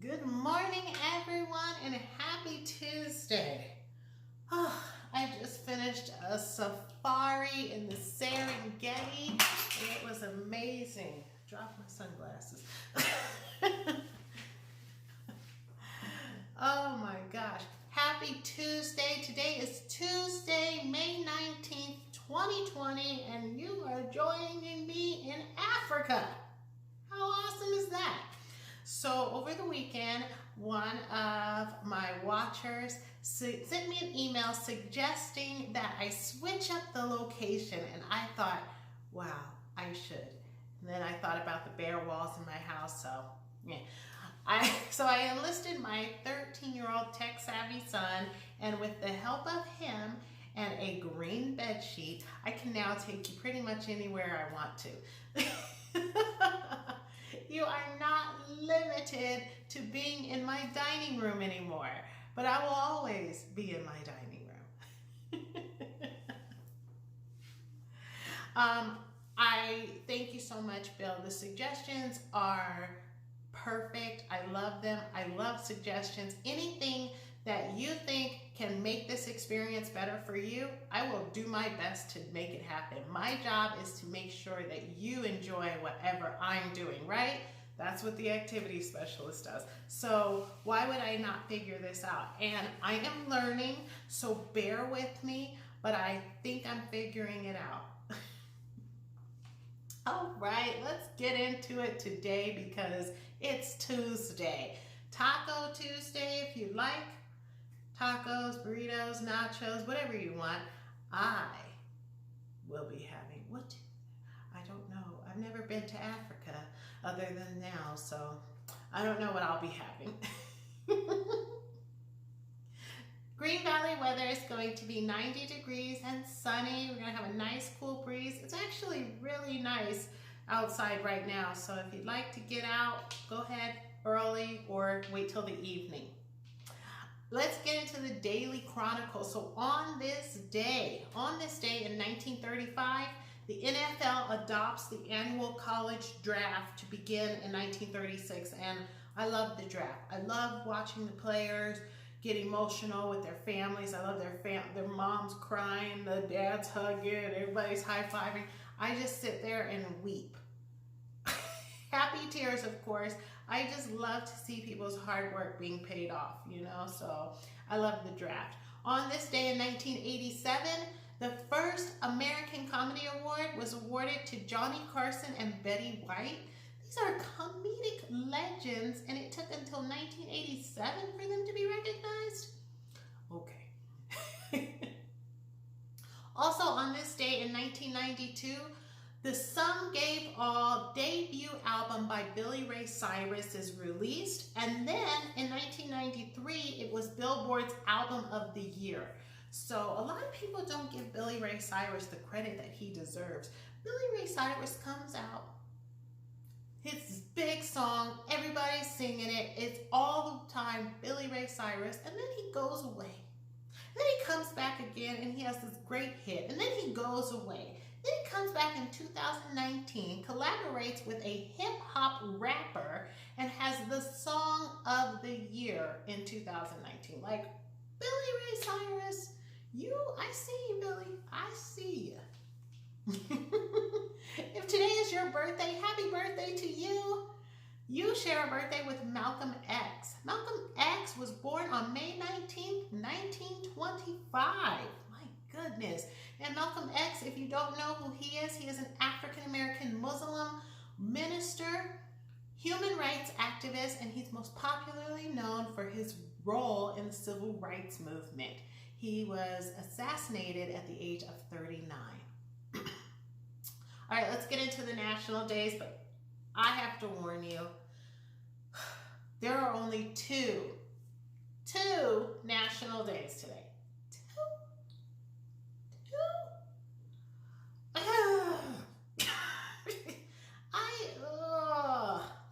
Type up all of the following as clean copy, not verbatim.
Good morning, everyone, and happy Tuesday. Oh, I just finished a safari in the Serengeti, and it was amazing. Dropped my sunglasses. Oh my gosh. Happy Tuesday. Today is Tuesday, May 19th, 2020, and you are joining me in Africa. How awesome is that? So over the weekend, one of my watchers sent me an email suggesting that I switch up the location, and I thought, wow, I should. And then I thought about the bare walls in my house, so yeah. I enlisted my 13-year-old tech-savvy son, and with the help of him and a green bed sheet, I can now take you pretty much anywhere I want to. You are not limited to being in my dining room anymore, but I will always be in my dining room. I thank you so much, Bill. The suggestions are perfect. I love them. I love suggestions. Anything that you think can make this experience better for you, I will do my best to make it happen. My job is to make sure that you enjoy whatever I'm doing, right? That's what the activity specialist does. So why would I not figure this out? And I am learning, so bear with me, but I think I'm figuring it out. All right, let's get into it today because it's Tuesday. Taco Tuesday, if you like. Tacos, burritos, nachos, whatever you want. I will be having, I don't know. I've never been to Africa other than now, so I don't know what I'll be having. Green Valley weather is going to be 90 degrees and sunny. We're going to have a nice cool breeze. It's actually really nice outside right now, so if you'd like to get out, go ahead early or wait till the evening. Let's get into the Daily Chronicle. So on this day in 1935, the NFL adopts the annual college draft to begin in 1936, and I love the draft. I love watching the players get emotional with their families. I love their moms crying, the dads hugging, everybody's high-fiving. I just sit there and weep. Happy tears, of course. I just love to see people's hard work being paid off, so I love the draft. On this day in 1987, the first American Comedy Award was awarded to Johnny Carson and Betty White. These are comedic legends, and it took until 1987 for them to be recognized? Okay. Also on this day in 1992, the Some Gave All debut album by Billy Ray Cyrus is released, and then in 1993, it was Billboard's Album of the Year. So a lot of people don't give Billy Ray Cyrus the credit that he deserves. Billy Ray Cyrus comes out, hits this big song, everybody's singing it, it's all the time Billy Ray Cyrus, and then he goes away. Then he comes back again and he has this great hit, and then he goes away. Then he comes back in 2019, collaborates with a hip-hop rapper, and has the Song of the Year in 2019. Like, Billy Ray Cyrus, I see you, Billy. I see you. If today is your birthday, happy birthday to you. You share a birthday with Malcolm X. Malcolm X was born on May 19th, 1925. My goodness. And Malcolm X, if you don't know who he is an African-American Muslim minister, human rights activist, and he's most popularly known for his role in the civil rights movement. He was assassinated at the age of 39. All right, let's get into the national days, but I have to warn you, there are only two national days today.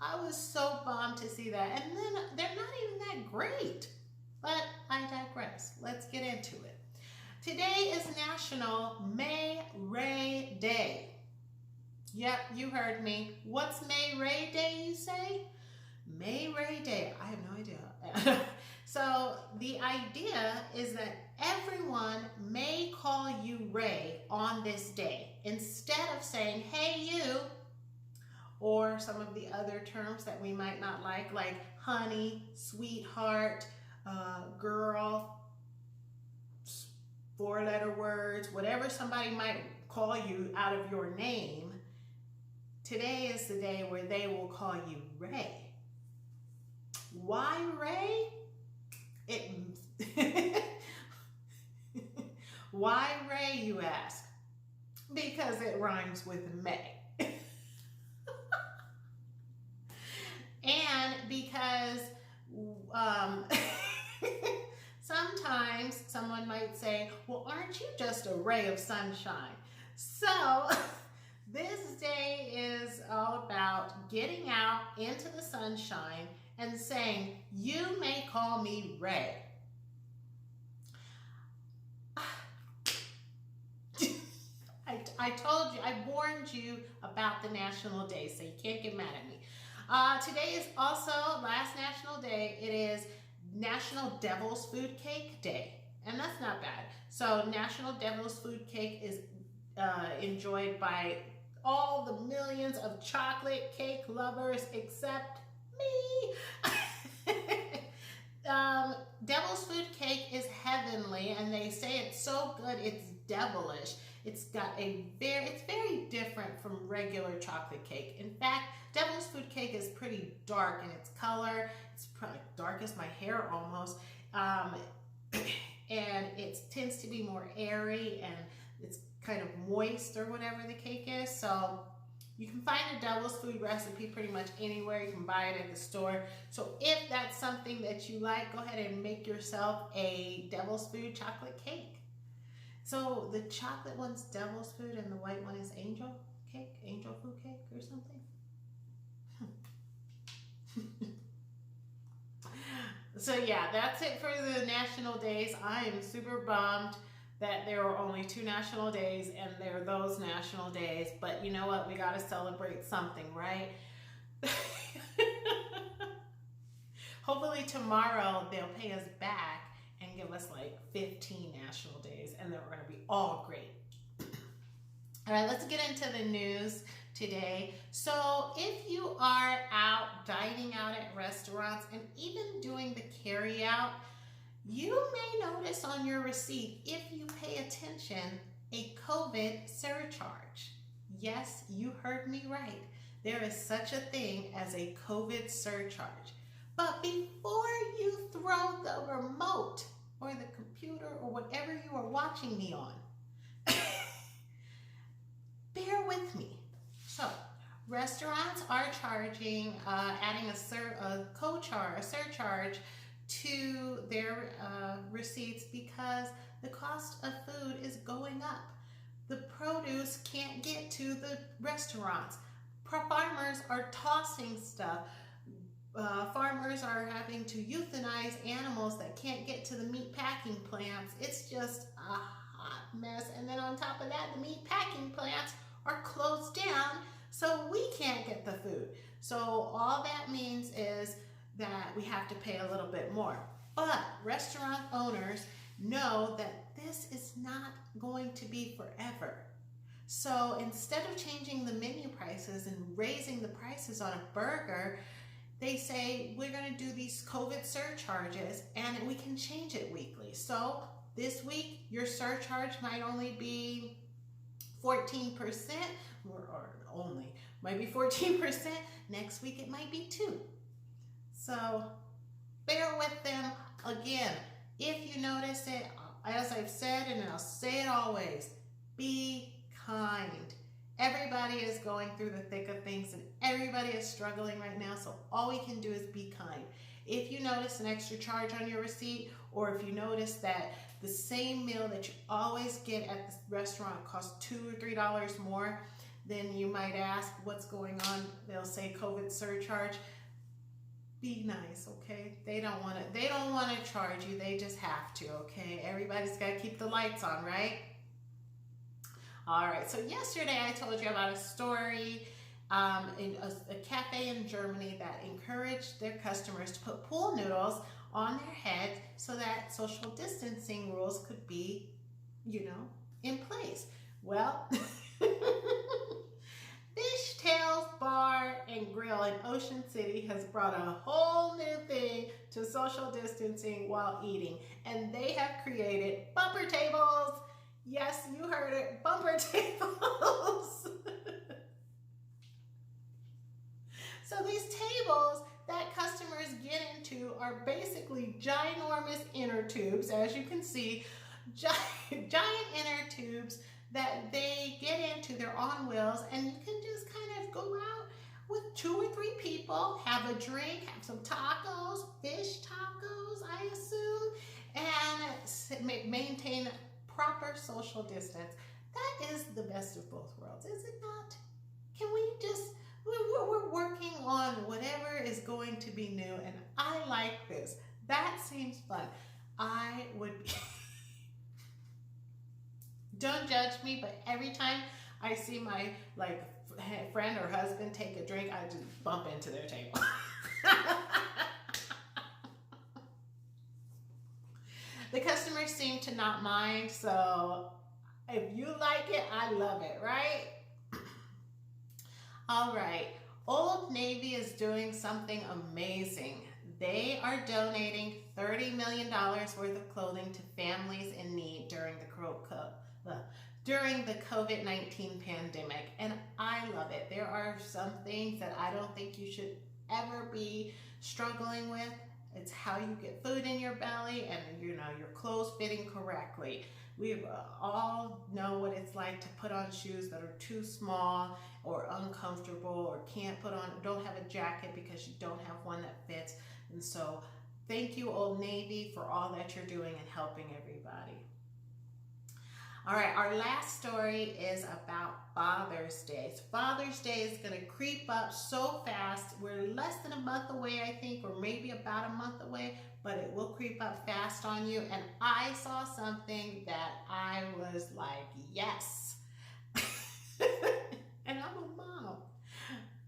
I was so bummed to see that. And then they're not even that great. But I digress. Let's get into it. Today is National May Ray Day. Yep, you heard me. What's May Ray Day, you say? May Ray Day. I have no idea. So the idea is that everyone may call you Ray on this day instead of saying, hey, you, or some of the other terms that we might not like honey, sweetheart, girl, four-letter words, whatever somebody might call you out of your name. Today is the day where they will call you Ray. Why Ray? Why Ray, you ask? Because it rhymes with May. And because sometimes someone might say, well, aren't you just a ray of sunshine? So this day is all about getting out into the sunshine and saying, you may call me Ray. I told you, I warned you about the national day, so you can't get mad at me. Today is also last national day. It is National Devil's Food Cake Day, and that's not bad. So National Devil's Food Cake is enjoyed by all the millions of chocolate cake lovers except me. Devil's Food Cake is heavenly, and they say it's so good it's devilish. It's very different from regular chocolate cake. In fact, Devil's Food Cake is pretty dark in its color. It's probably dark as my hair almost. And it tends to be more airy, and it's kind of moist or whatever the cake is. So you can find a Devil's Food recipe pretty much anywhere. You can buy it at the store. So if that's something that you like, go ahead and make yourself a Devil's Food chocolate cake. So the chocolate one's Devil's Food and the white one is angel cake, angel food cake or something. So yeah, that's it for the national days. I am super bummed that there are only 2 national days and they're those national days. But you know what? We got to celebrate something, right? Hopefully tomorrow they'll pay us back and give us like 15 national days, and they're going to be all great. All right, let's get into the news today. So if you are out dining out at restaurants and even doing the carry out, you may notice on your receipt, if you pay attention, a COVID surcharge. Yes, you heard me right. There is such a thing as a COVID surcharge. But before you throw the remote or the computer or whatever you are watching me on, bear with me. So, restaurants are charging, adding a surcharge to their receipts because the cost of food is going up. The produce can't get to the restaurants. Farmers are tossing stuff. Farmers are having to euthanize animals that can't get to the meat packing plants. It's just a hot mess. And then on top of that, the meat packing plants are closed down, so we can't get the food. So all that means is that we have to pay a little bit more. But restaurant owners know that this is not going to be forever. So instead of changing the menu prices and raising the prices on a burger, they say we're going to do these COVID surcharges and we can change it weekly. So this week your surcharge might only be 14%, or only might be 14%. Next week it might be 2%. So bear with them. Again, if you notice it, as I've said, and I'll say it always, be kind. Everybody is going through the thick of things and everybody is struggling right now, so all we can do is be kind. If you notice an extra charge on your receipt, or if you notice that the same meal that you always get at the restaurant costs $2 or $3 more, then you might ask what's going on. They'll say COVID surcharge. Be nice, okay? They don't want to charge you. They just have to, okay? Everybody's got to keep the lights on, right? All right, so yesterday I told you about a story a cafe in Germany that encouraged their customers to put pool noodles on their heads so that social distancing rules could be, in place. Well, Fishtails Bar and Grill in Ocean City has brought a whole new thing to social distancing while eating, and they have created bumper tables. Yes, you heard it, bumper tables. So these tables that customers get into are basically ginormous inner tubes, as you can see, giant inner tubes that they get into. They're on wheels, and you can just kind of go out with 2 or 3 people, have a drink, have some tacos, fish tacos, I assume, and maintain proper social distance. That is the best of both worlds, is it not? Can we just, we're working on whatever is going to be new, and I like this. That seems fun. I would be don't judge me, but every time I see my friend or husband take a drink, I just bump into their table. The customers seem to not mind, so if you like it, I love it, right? All right, Old Navy is doing something amazing. They are donating $30 million worth of clothing to families in need during the COVID-19 pandemic, and I love it. There are some things that I don't think you should ever be struggling with. It's how you get food in your belly and your clothes fitting correctly. We all know what it's like to put on shoes that are too small or uncomfortable, or don't have a jacket because you don't have one that fits. And so thank you, Old Navy, for all that you're doing and helping everybody. All right, our last story is about Father's Day. So Father's Day is going to creep up so fast. We're less than a month away, I think, or maybe about a month away, but it will creep up fast on you. And I saw something that I was like, yes. And I'm a mom.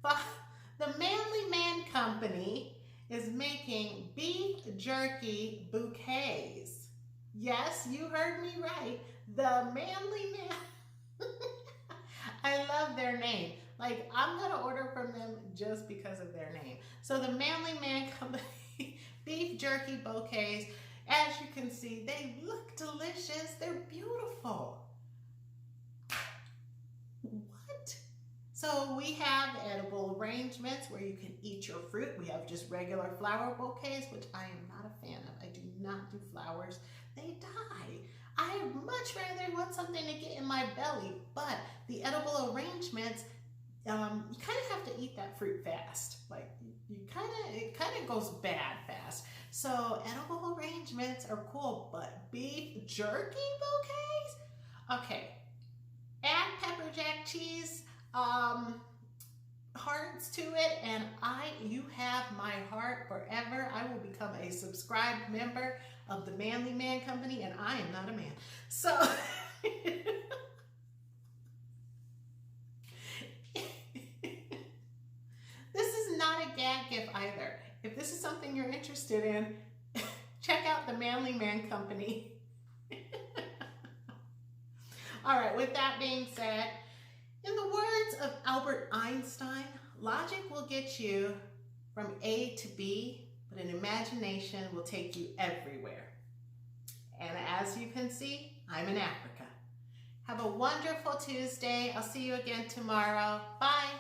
But the Manly Man Company is making beef jerky bouquets. Yes, you heard me right. The Manly Man. I love their name. Like, I'm going to order from them just because of their name. So the Manly Man Company beef jerky bouquets, as you can see, they look delicious. They're beautiful. What? So we have edible arrangements where you can eat your fruit. We have just regular flower bouquets, which I am not a fan of. I do not do flowers. They die. I much rather want something to get in my belly, but the edible arrangements, you kind of have to eat that fruit fast. Like, it kind of goes bad fast. So edible arrangements are cool, but beef jerky bouquets? Okay, add pepper jack cheese hearts to it, and you have my heart forever. I will become a subscribed member of the Manly Man Company, and I am not a man. So this is not a gag gift either. If this is something you're interested in, check out the Manly Man Company. All right, with that being said, in the words of Albert Einstein, logic will get you from A to B, but an imagination will take you everywhere. And as you can see, I'm in Africa. Have a wonderful Tuesday. I'll see you again tomorrow. Bye.